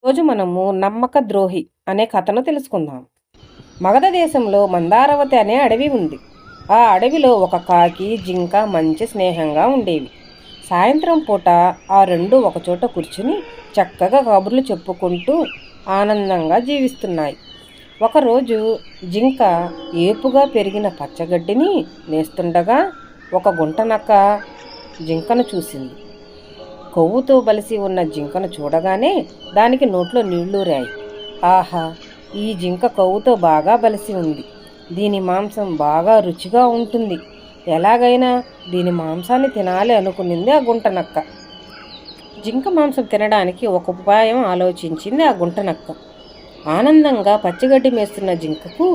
రోజు మనము నమ్మక ద్రోహి అనే కథను తెలుసుకుందాం. మగధ దేశంలో మందారవతి అనే అడవి ఉంది. ఆ అడవిలో ఒక కాకి, జింక మంచి స్నేహంగా ఉండేవి. సాయంత్రం పూట ఆ రెండు ఒకచోట కూర్చుని చక్కగా కబుర్లు చెప్పుకుంటూ ఆనందంగా జీవిస్తున్నాయి. ఒకరోజు జింక ఏపుగా పెరిగిన పచ్చగడ్డిని మేస్తుండగా ఒక గుంటనక్క జింకను చూసింది. కొవ్వుతో బలిసి ఉన్న జింకను చూడగానే దానికి నోట్లో నీళ్లూరాయి. ఆహా! ఈ జింక కొవ్వుతో బాగా బలిసి ఉంది. దీని మాంసం బాగా రుచిగా ఉంటుంది. ఎలాగైనా దీని మాంసాన్ని తినాలి అనుకునింది ఆ గుంటనక్క. జింక మాంసం తినడానికి ఒక ఉపాయం ఆలోచించింది ఆ గుంటనక్క. ఆనందంగా పచ్చిగడ్డి మేస్తున్న జింకకు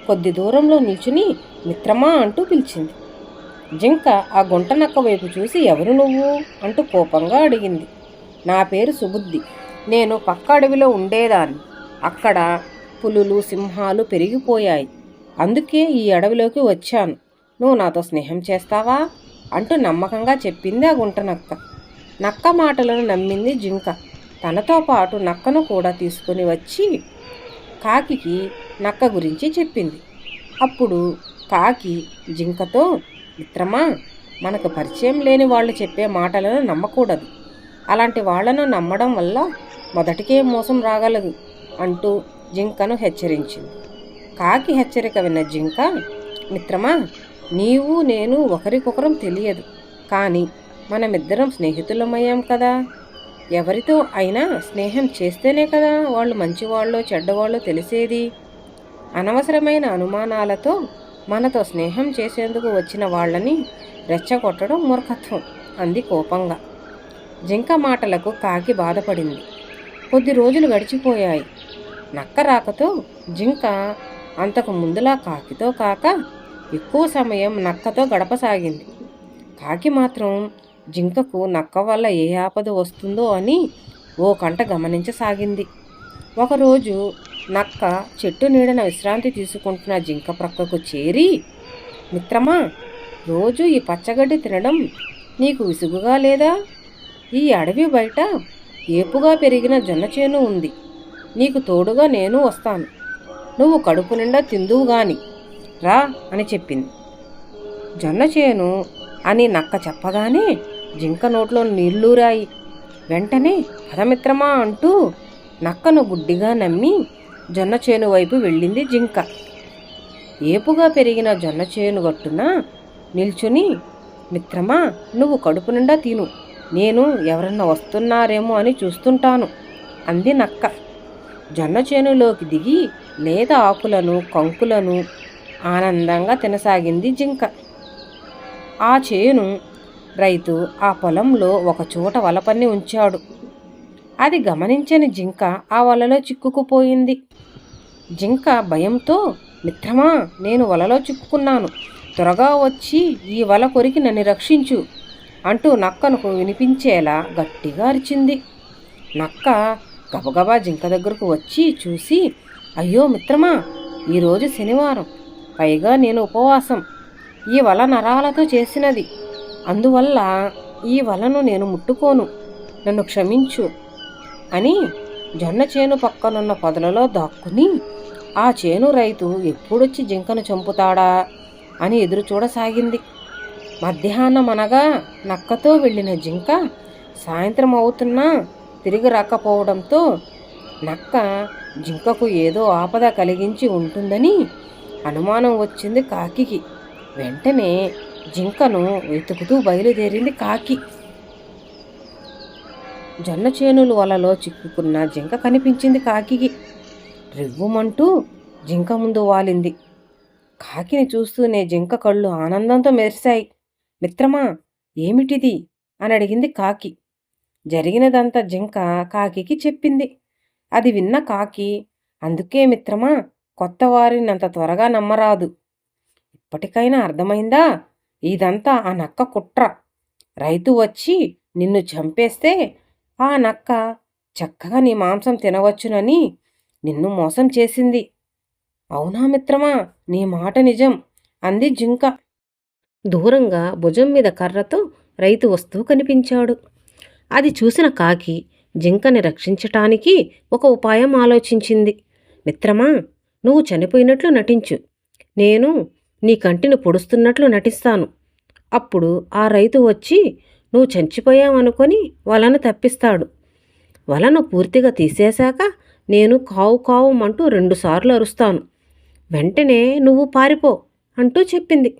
కొద్ది దూరంలో నిల్చుని మిత్రమా అంటూ పిలిచింది. జింక ఆ గుంటనక్క వైపు చూసి ఎవరు నువ్వు అంటూ కోపంగా అడిగింది. నా పేరు సుబుద్ధి. నేను పక్క అడవిలో ఉండేదాన్ని. అక్కడ పులులు, సింహాలు పెరిగిపోయాయి. అందుకే ఈ అడవిలోకి వచ్చాను. నువ్వు నాతో స్నేహం చేస్తావా అంటూ నమ్మకంగా చెప్పింది ఆ గుంటనక్క. నక్క మాటలను నమ్మింది జింక. తనతో పాటు నక్కను కూడా తీసుకుని వచ్చి కాకికి నక్క గురించి చెప్పింది. అప్పుడు కాకి జింకతో, మిత్రమా, మనకు పరిచయం లేని వాళ్ళు చెప్పే మాటలను నమ్మకూడదు. అలాంటి వాళ్లను నమ్మడం వల్ల మొదటికే మోసం రాగలదు అంటూ జింకను హెచ్చరించింది. కాకి హెచ్చరిక విన్న జింక, మిత్రమా, నీవు నేను ఒకరికొకరం తెలియదు, కానీ మనమిద్దరం స్నేహితులమయ్యాం కదా. ఎవరితో అయినా స్నేహం చేస్తేనే కదా వాళ్ళు మంచివాళ్ళో చెడ్డవాళ్ళో తెలిసేది. అనవసరమైన అనుమానాలతో మనతో స్నేహం చేసేందుకు వచ్చిన వాళ్ళని రెచ్చగొట్టడం మూర్ఖత్వం అంది కోపంగా. జింక మాటలకు కాకి బాధపడింది. కొద్ది రోజులు గడిచిపోయాయి. నక్క రాకతో జింక అంతకు ముందులా కాకితో కాక ఎక్కువ సమయం నక్కతో గడపసాగింది. కాకి మాత్రం జింకకు నక్క వల్ల ఏ ఆపద వస్తుందో అని ఓ కంట గమనించసాగింది. ఒకరోజు నక్క చెట్టు నీడన విశ్రాంతి తీసుకుంటున్న జింక ప్రక్కకు చేరి, మిత్రమా, రోజు ఈ పచ్చగడ్డి తినడం నీకు విసుగుగా లేదా? ఈ అడవి బయట ఏపుగా పెరిగిన జొన్న చేను ఉంది. నీకు తోడుగా నేను వస్తాను. నువ్వు కడుపు నిండా తిందువు గాని రా అని చెప్పింది. జొన్న చేను అని నక్క చెప్పగానే జింక నోట్లో నీళ్లూరాయి. వెంటనే పదమిత్రమా అంటూ నక్కను గుడ్డిగా నమ్మి జొన్న చేను వైపు వెళ్ళింది జింక. ఏపుగా పెరిగిన జొన్న చేను గట్టున నిల్చుని, మిత్రమా, నువ్వు కడుపు నిండా తిను, నేను ఎవరన్నా వస్తున్నారేమో అని చూస్తుంటాను అంది నక్క. జొన్న చేనులోకి దిగి లేత ఆకులను, కంకులను ఆనందంగా తినసాగింది జింక. ఆ చేను రైతు ఆ పొలంలో ఒకచోట వలపన్ని ఉంచాడు. అది గమనించని జింక ఆ వలలో చిక్కుకుపోయింది. జింక భయంతో, మిత్రమా, నేను వలలో చిక్కుకున్నాను, త్వరగా వచ్చి ఈ వల కొరికి నన్ను రక్షించు అంటూ నక్కను వినిపించేలా గట్టిగా అరిచింది. నక్క గబగబా జింక దగ్గరకు వచ్చి చూసి, అయ్యో మిత్రమా, ఈరోజు శనివారం, పైగా నేను ఉపవాసం. ఈ వల నరాలతో చేసినది, అందువల్ల ఈ వలను నేను ముట్టుకోను, నన్ను క్షమించు అని జొన్న చేను పక్కనున్న పొదలలో దాక్కుని ఆ చేను రైతు ఎప్పుడొచ్చి జింకను చంపుతాడా అని ఎదురు చూడసాగింది. మధ్యాహ్నం అనగా నక్కతో వెళ్ళిన జింక సాయంత్రం అవుతున్నా తిరిగి రాకపోవడంతో నక్క జింకకు ఏదో ఆపద కలిగించి ఉంటుందని అనుమానం వచ్చింది కాకికి. వెంటనే జింకను వెతుకుతూ బయలుదేరింది కాకి. జొన్న చేనుల వలలో చిక్కుకున్న జింక కనిపించింది కాకికి. రివ్వుమంటూ జింక ముందు వాలింది. కాకిని చూస్తూనే జింక కళ్ళు ఆనందంతో మెరిశాయి. మిత్రమా, ఏమిటిది అని అడిగింది కాకి. జరిగినదంతా జింక కాకికి చెప్పింది. అది విన్న కాకి, అందుకే మిత్రమా, కొత్త వారిని అంత త్వరగా నమ్మరాదు. ఇప్పటికైనా అర్థమైందా? ఇదంతా ఆ నక్క కుట్ర. రైతు వచ్చి నిన్ను చంపేస్తే ఆ నక్క చక్కగా నీ మాంసం తినవచ్చునని నిన్ను మోసం చేసింది. అవునా మిత్రమా, నీ మాట నిజం అంది జింక. దూరంగా భుజం మీద కర్రతో రైతు వస్తూ కనిపించాడు. అది చూసిన కాకి జింకని రక్షించటానికి ఒక ఉపాయం ఆలోచించింది. మిత్రమా, నువ్వు చనిపోయినట్లు నటించు. నేను నీ కంటిని పొడుస్తున్నట్లు నటిస్తాను. అప్పుడు ఆ రైతు వచ్చి నువ్వు చచ్చిపోయావనుకొని వలను తప్పిస్తాడు. వలను పూర్తిగా తీసేశాక నేను కావు కావుమంటూ 2 సార్లు అరుస్తాను. వెంటనే నువ్వు పారిపో అంటూ చెప్పింది.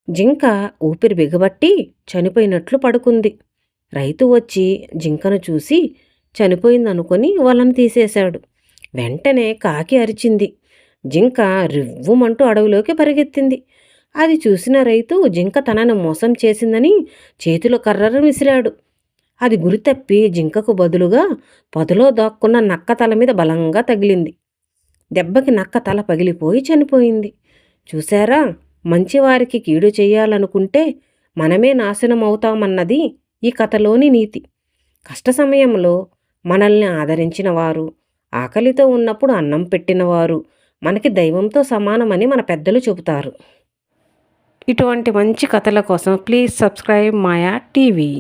జింక ఊపిరి బిగబట్టి చనిపోయినట్లు పడుకుంది. రైతు వచ్చి జింకను చూసి చనిపోయిందనుకొని వలను తీసేశాడు. వెంటనే కాకి అరిచింది. జింక రివ్వుమంటూ అడవిలోకి పరిగెత్తింది. అది చూసిన రైతు జింక తనను మోసం చేసిందని చేతిలో కర్రను విసిరాడు. అది గురి తప్పి జింకకు బదులుగా పొదలో దాక్కున్న నక్క తల మీద బలంగా తగిలింది. దెబ్బకి నక్క తల పగిలిపోయి చనిపోయింది. చూశారా, మంచివారికి కీడు చేయాలనుకుంటే మనమే నాశనం అవుతామన్నది ఈ కథలోని నీతి. కష్ట సమయంలో మనల్ని ఆదరించిన వారు, ఆకలితో ఉన్నప్పుడు అన్నం పెట్టినవారు మనకి దైవంతో సమానమని మన పెద్దలు చెబుతారు. ఇటువంటి మంచి కథల కోసం ప్లీజ్ సబ్స్క్రైబ్ మాయా టీవీ.